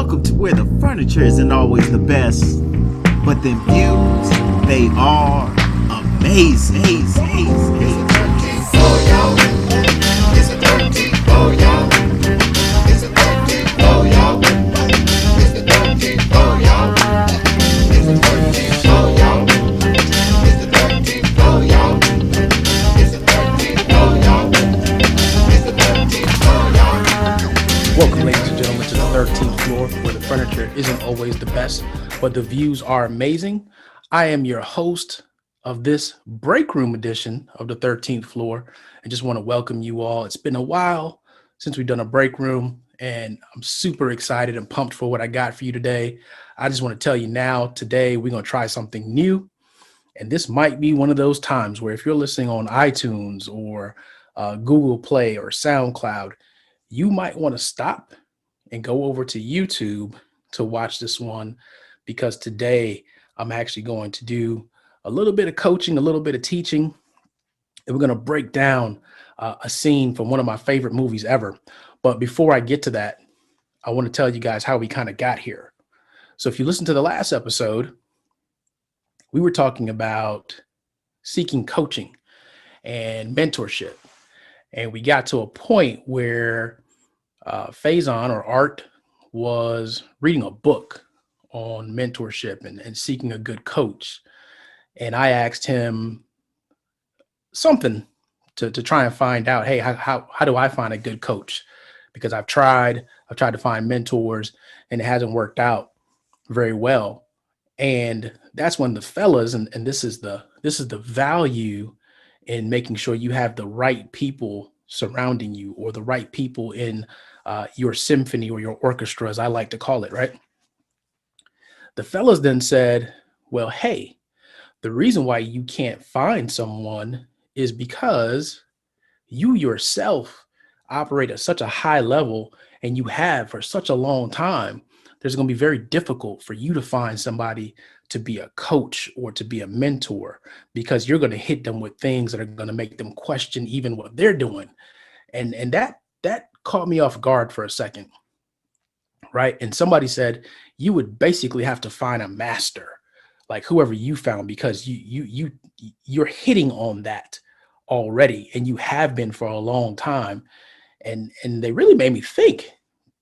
welcome to where the furniture isn't always the best, but them views, they are amazing. It's a 13 for y'all. It's a 13 for y'all. It's a 13 for y'all. It's a 13 for y'all. It's a 13 for y'all. It's a 13 for y'all. It's a 13 for y'all. It's a 13 for y'all. Welcome, ladies and gentlemen, to the 13th floor, where the furniture isn't always the best, but the views are amazing. I am your host of this break room edition of the 13th floor. I just want to welcome you all. It's been a while since we've done a break room, and I'm super excited and pumped for what I got for you today. I just want to tell you now, today we're going to try something new. And this might be one of those times where if you're listening on iTunes or Google Play or SoundCloud, you might want to stop and go over to YouTube to watch this one, because today I'm actually going to do a little bit of coaching, a little bit of teaching, and we're going to break down a scene from one of my favorite movies ever. But before I get to that, I want to tell you guys how we kind of got here. So if you listen to the last episode, we were talking about seeking coaching and mentorship. And we got to a point where Faison or Art was reading a book on mentorship and seeking a good coach. And I asked him something to try and find out, hey, how do I find a good coach? Because I've tried to find mentors and it hasn't worked out very well. And that's when the fellas, and this is the value in making sure you have the right people surrounding you, or the right people in your symphony or your orchestra, as I like to call it, right? The fellas then said, well, hey, the reason why you can't find someone is because you yourself operate at such a high level, and you have for such a long time. There's going to be very difficult for you to find somebody to be a coach or to be a mentor, because you're going to hit them with things that are going to make them question even what they're doing. And that caught me off guard for a second, right? And somebody said you would basically have to find a master, like whoever you found, because you're hitting on that already, and you have been for a long time. And they really made me think,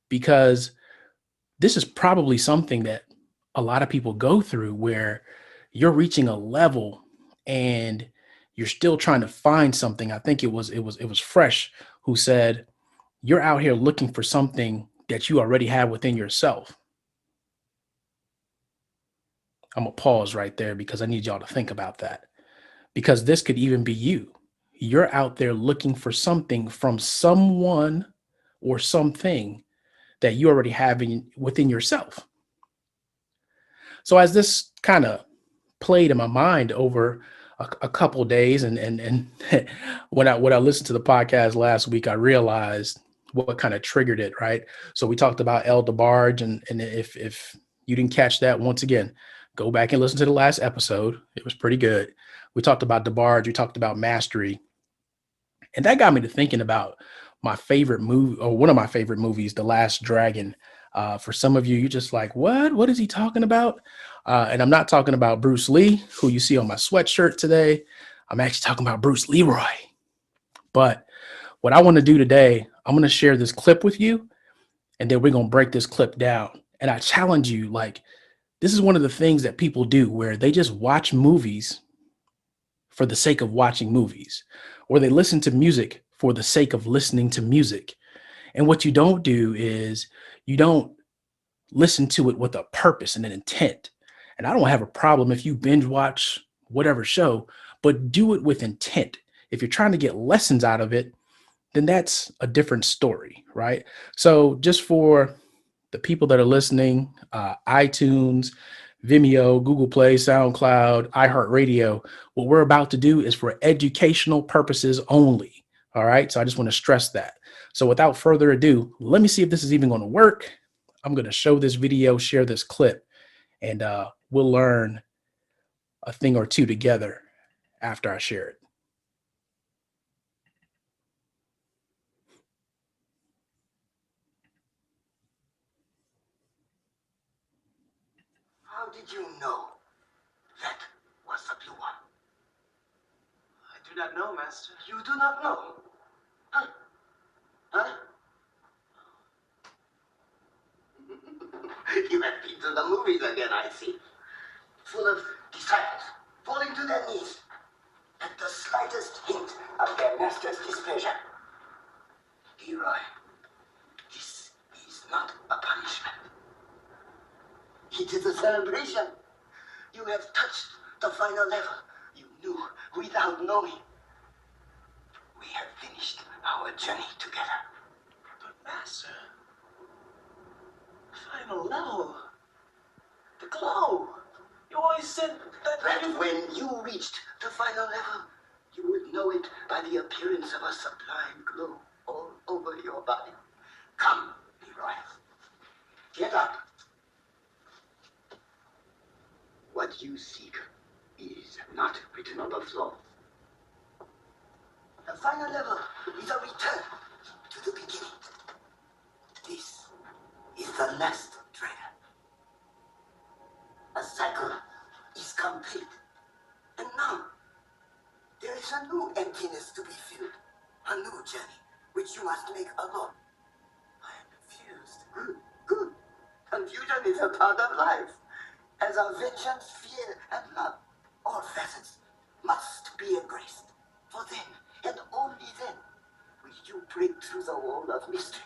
because this is probably something that a lot of people go through, where you're reaching a level and you're still trying to find something. I think it was Fresh who said you're out here looking for something that you already have within yourself. I'm gonna pause right there because I need y'all to think about that, because this could even be you. You're out there looking for something from someone or something that you already have within yourself. So as this kind of played in my mind over a couple of days, and when I listened to the podcast last week, I realized what kind of triggered it, right? So we talked about El DeBarge, and if you didn't catch that, once again, go back and listen to the last episode. It was pretty good. We talked about DeBarge, we talked about mastery, and that got me to thinking about my favorite movie, or one of my favorite movies, The Last Dragon. For some of you, you're just like, what? What is he talking about? And I'm not talking about Bruce Lee, who you see on my sweatshirt today. I'm actually talking about Bruce Leroy. But what I want to do today, I'm going to share this clip with you, and then we're going to break this clip down. And I challenge you, like, this is one of the things that people do, where they just watch movies for the sake of watching movies, or they listen to music for the sake of listening to music. And what you don't do is you don't listen to it with a purpose and an intent. And I don't have a problem if you binge watch whatever show, but do it with intent. If you're trying to get lessons out of it, then that's a different story, right? So just for the people that are listening, iTunes, Vimeo, Google Play, SoundCloud, iHeartRadio, what we're about to do is for educational purposes only. All right. So I just want to stress that. So without further ado, let me see if this is even going to work. I'm going to show this video, share this clip, and we'll learn a thing or two together after I share it. did you know that was the blue one? I do not know, Master. You do not know? Huh? Huh? You have been to the movies again, I see. Full of disciples falling to their knees at the slightest hint of their master's displeasure. Leroy, this is not a punishment. It is a celebration. You have touched the final level. You knew without knowing. We have finished our journey together. But Master, final level, the glow. You always said that That when you reached the final level, you would know it by the appearance of a sublime glow all over your body. Come, Leroy. Get up. What you seek is not written on the floor. The final level is a return to the beginning. This is the last dragon. A cycle is complete. And now, there is a new emptiness to be filled. A new journey, which you must make alone. I am confused. Good, good. Confusion is a part of life. As are vengeance, fear, and love. All facets must be embraced. For then, and only then, will you break through the wall of mystery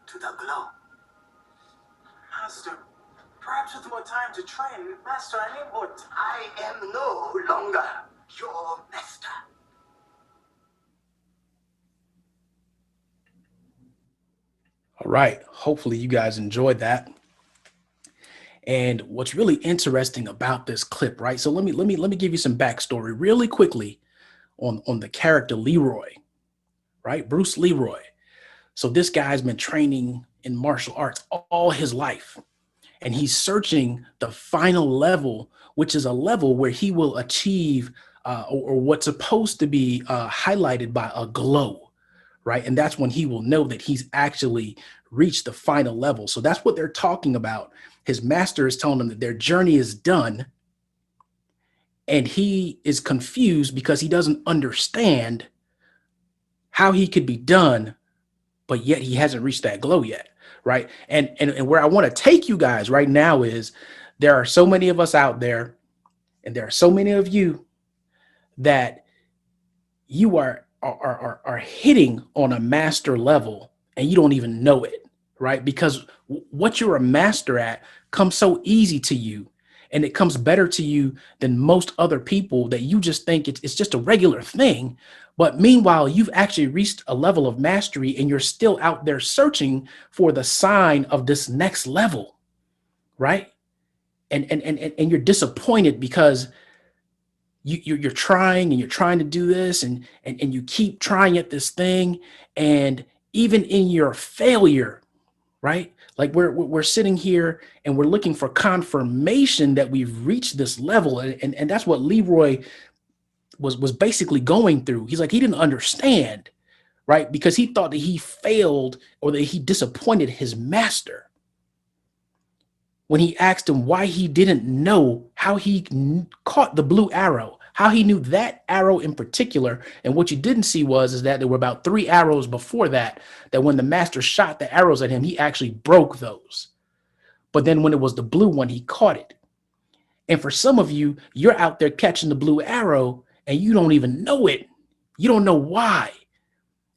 to the glow. Master, perhaps with more time to train. Master, I need more time. I am no longer your master. All right. Hopefully you guys enjoyed that. And what's really interesting about this clip, right? So let me give you some backstory really quickly on the character Leroy, right? Bruce Leroy. So this guy's been training in martial arts all his life, and he's searching the final level, which is a level where he will achieve or what's supposed to be highlighted by a glow, right? And that's when he will know that he's actually reached the final level. So that's what they're talking about. His master is telling him that their journey is done, and he is confused because he doesn't understand how he could be done, but yet he hasn't reached that glow yet, right? And where I want to take you guys right now is there are so many of us out there, and there are so many of you that you are hitting on a master level and you don't even know it, right? Because what you're a master at comes so easy to you, and it comes better to you than most other people that you just think it's just a regular thing. But meanwhile, you've actually reached a level of mastery, and you're still out there searching for the sign of this next level, right? And you're disappointed because you're trying and you're trying to do this, and you keep trying at this thing, and even in your failure, right? Like we're sitting here and we're looking for confirmation that we've reached this level, and that's what Leroy was basically going through. He's like, he didn't understand, right? Because he thought that he failed or that he disappointed his master. When he asked him why he didn't know how he caught the blue arrow, how he knew that arrow in particular. And what you didn't see is that there were about 3 arrows before that when the master shot the arrows at him, he actually broke those. But then when it was the blue one, he caught it. And for some of you, you're out there catching the blue arrow and you don't even know it. You don't know why.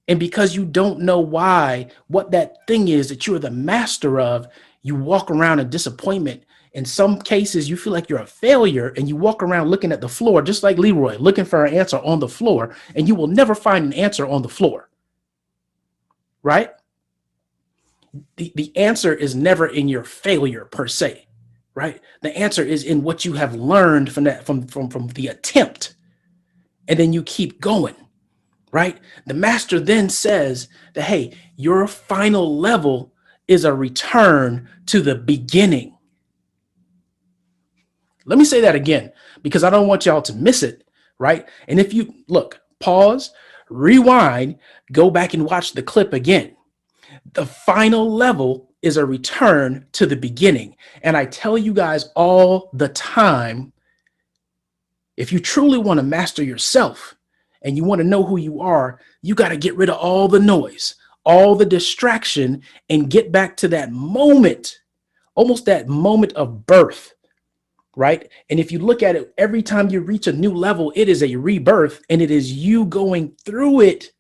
And because you don't know why, what that thing is that you're the master of, you walk around in disappointment. In some cases, you feel like you're a failure, and you walk around looking at the floor, just like Leroy, looking for an answer on the floor, and you will never find an answer on the floor, right? The answer is never in your failure per se, right? The answer is in what you have learned from the attempt, and then you keep going, right? The master then says that, hey, your final level is a return to the beginning. Let me say that again, because I don't want y'all to miss it, right? And if you look, pause, rewind, go back and watch the clip again. The final level is a return to the beginning. And I tell you guys all the time, if you truly want to master yourself and you want to know who you are, you got to get rid of all the noise, all the distraction, and get back to that moment, almost that moment of birth, right? And if you look at it, every time you reach a new level, it is a rebirth, and it is you going through it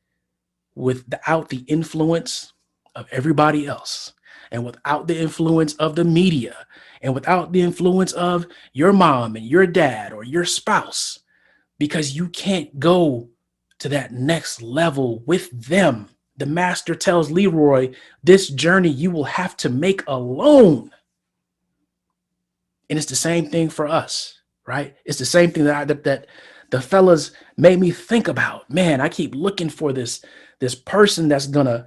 without the influence of everybody else, and without the influence of the media, and without the influence of your mom and your dad or your spouse, because you can't go to that next level with them. The master tells Leroy, this journey you will have to make alone. And it's the same thing for us, right? It's the same thing that the fellas made me think about. Man, I keep looking for this person that's gonna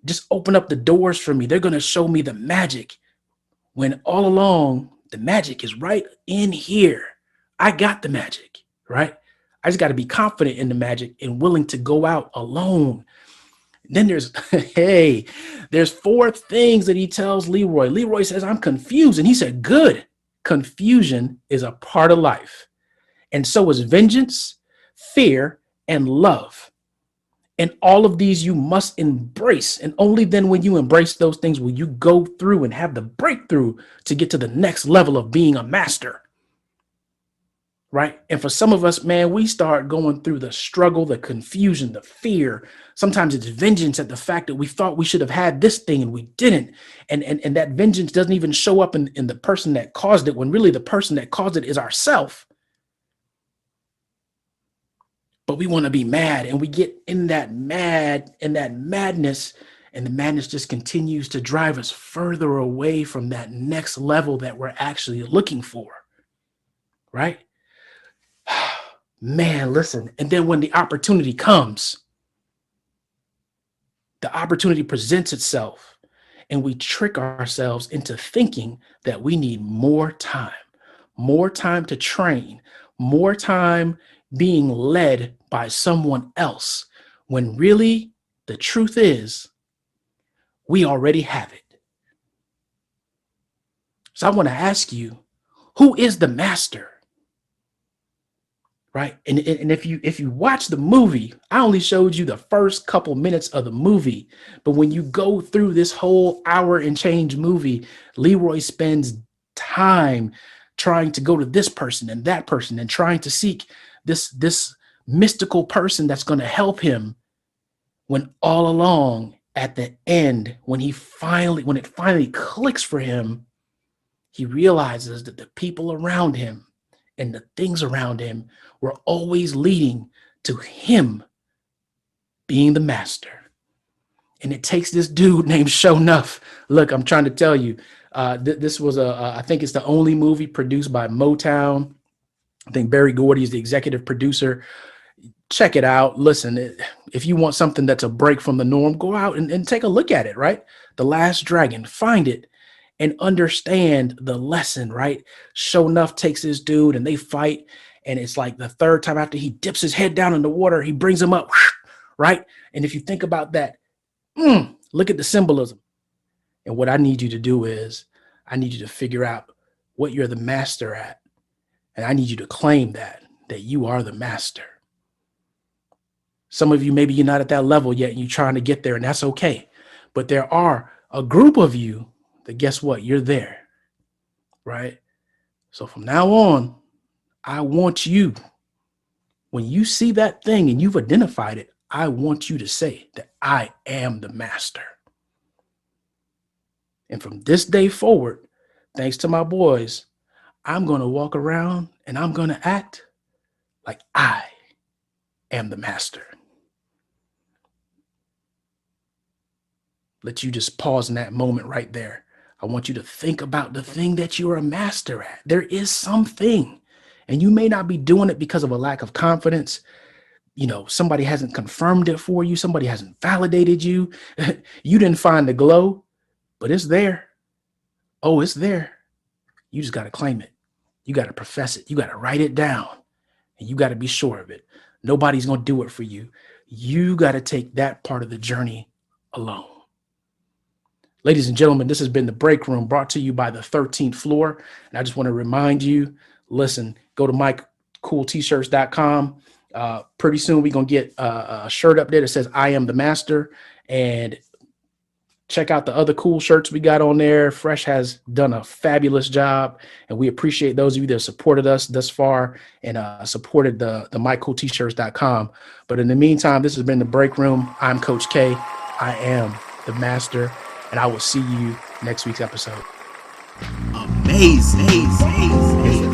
just open up the doors for me. They're gonna show me the magic, when all along the magic is right in here. I got the magic, right? I just got to be confident in the magic and willing to go out alone. Then there's, hey, there's 4 things that he tells Leroy. Leroy says, I'm confused. And he said, good. Confusion is a part of life. And so is vengeance, fear, and love. And all of these you must embrace. And only then when you embrace those things will you go through and have the breakthrough to get to the next level of being a master. Right? And for some of us, man, we start going through the struggle, the confusion, the fear. Sometimes it's vengeance at the fact that we thought we should have had this thing and we didn't. And that vengeance doesn't even show up in the person that caused it, when really the person that caused it is ourself. But we want to be mad, and we get in that madness, and the madness just continues to drive us further away from that next level that we're actually looking for. Right? Man, listen. And then when the opportunity comes, the opportunity presents itself, and we trick ourselves into thinking that we need more time to train, more time being led by someone else, when really the truth is we already have it. So I want to ask you, who is the master? Right. And if you watch the movie, I only showed you the first couple minutes of the movie. But when you go through this whole hour and change movie, Leroy spends time trying to go to this person and that person and trying to seek this mystical person that's going to help him, when all along at the end, when it finally clicks for him, he realizes that the people around him and the things around him were always leading to him being the master. And it takes this dude named Show Nuff. Look, I'm trying to tell you, this was I think it's the only movie produced by Motown. I think Barry Gordy is the executive producer. Check it out. Listen, if you want something that's a break from the norm, go out and take a look at it, right? The Last Dragon, find it and understand the lesson, right? Show Nuff takes this dude and they fight. And it's like the 3rd time after he dips his head down in the water, he brings him up, right? And if you think about that, look at the symbolism. And what I need you to do is, I need you to figure out what you're the master at. And I need you to claim that you are the master. Some of you, maybe you're not at that level yet and you're trying to get there, and that's okay. But there are a group of you that, guess what? You're there, right? So from now on, I want you, when you see that thing and you've identified it, I want you to say that I am the master. And from this day forward, thanks to my boys, I'm going to walk around and I'm going to act like I am the master. Let you just pause in that moment right there. I want you to think about the thing that you're a master at. There is something, and you may not be doing it because of a lack of confidence. You know, somebody hasn't confirmed it for you. Somebody hasn't validated you. You didn't find the glow, but it's there. Oh, it's there. You just got to claim it. You got to profess it. You got to write it down, and you got to be sure of it. Nobody's going to do it for you. You got to take that part of the journey alone. Ladies and gentlemen, this has been the Break Room, brought to you by the 13th Floor. And I just want to remind you, listen, go to mycooltshirts.com. Pretty soon we're going to get a shirt up there that says I am the master. And check out the other cool shirts we got on there. Fresh has done a fabulous job, and we appreciate those of you that supported us thus far and supported the mycooltshirts.com. But in the meantime, this has been the Break Room. I'm Coach K. I am the master, and I will see you next week's episode. Amazing.